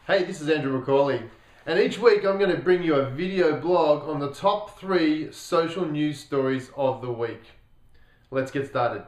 Hey, this is Andrew McCauley, and each week I'm going to bring you a video blog on the top 3 social news stories of the week. Let's get started.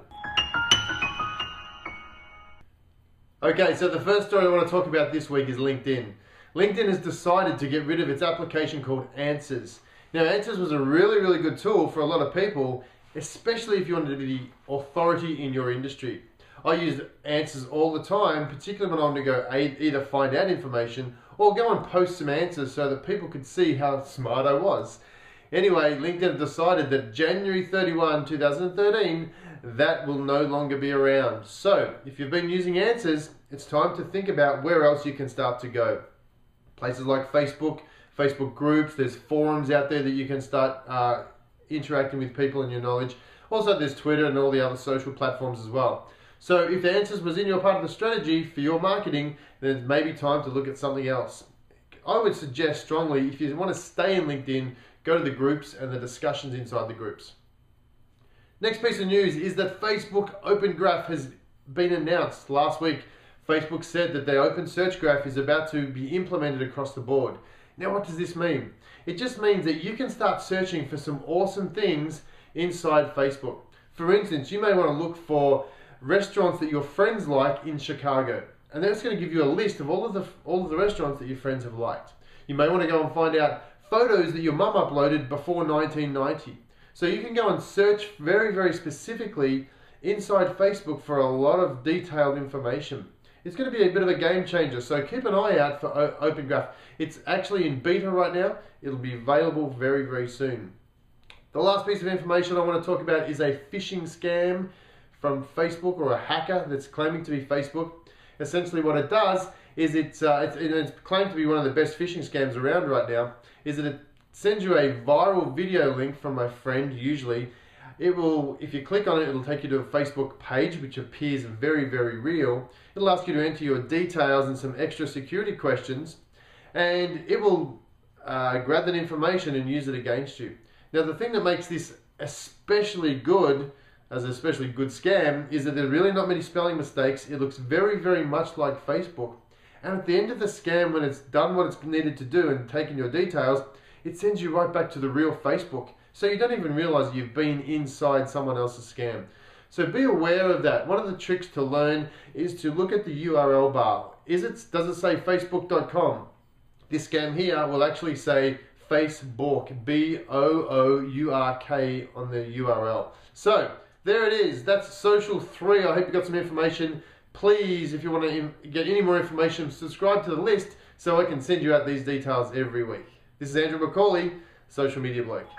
Okay, so the first story I want to talk about this week is LinkedIn. LinkedIn has decided to get rid of its application called Answers. Now, Answers was a really good tool for a lot of people, especially if you wanted to be authority in your industry. I use Answers all the time, particularly when I want to go either find out information or go and post some answers so that people could see how smart I was. Anyway, LinkedIn decided that January 31, 2013, that will no longer be around. So, if you've been using Answers, it's time to think about where else you can start to go. Places like Facebook, Facebook groups, there's forums out there that you can start interacting with people in your knowledge. Also, there's Twitter and all the other social platforms as well. So if Answers was in your part of the strategy for your marketing, then it's maybe time to look at something else. I would suggest strongly, if you want to stay in LinkedIn, go to the groups and the discussions inside the groups. Next piece of news is that Facebook Open Graph has been announced last week. Facebook said that their Open Search Graph is about to be implemented across the board. Now, what does this mean? It just means that you can start searching for some awesome things inside Facebook. For instance, you may want to look for restaurants that your friends like in Chicago, and then it's going to give you a list of all of the restaurants that your friends have liked. You may want to go and find out photos that your mum uploaded before 1990. So you can go and search very specifically inside Facebook for a lot of detailed information. It's going to be a bit of a game changer, so keep an eye out for Open Graph. It's actually in beta right now. It'll be available very soon. The last piece of information I want to talk about is a phishing scam from Facebook, or a hacker that's claiming to be Facebook. Essentially what it does is it's claimed to be one of the best phishing scams around right now, is that it sends you a viral video link from a friend usually. It will, if you click on it, it'll take you to a Facebook page which appears very real. It'll ask you to enter your details and some extra security questions, and it will grab that information and use it against you. Now, the thing that makes this especially good, as an especially good scam, is that there are really not many spelling mistakes. It looks very much like Facebook. And at the end of the scam, when it's done what it's needed to do and taken your details, it sends you right back to the real Facebook. So you don't even realize you've been inside someone else's scam. So be aware of that. One of the tricks to learn is to look at the URL bar. Does it say facebook.com? This scam here will actually say Facebook, B-O-O-U-R-K on the URL. So there it is. That's Social 3. I hope you got some information. Please, if you want to get any more information, subscribe to the list so I can send you out these details every week. This is Andrew McCauley, Social Media Bloke.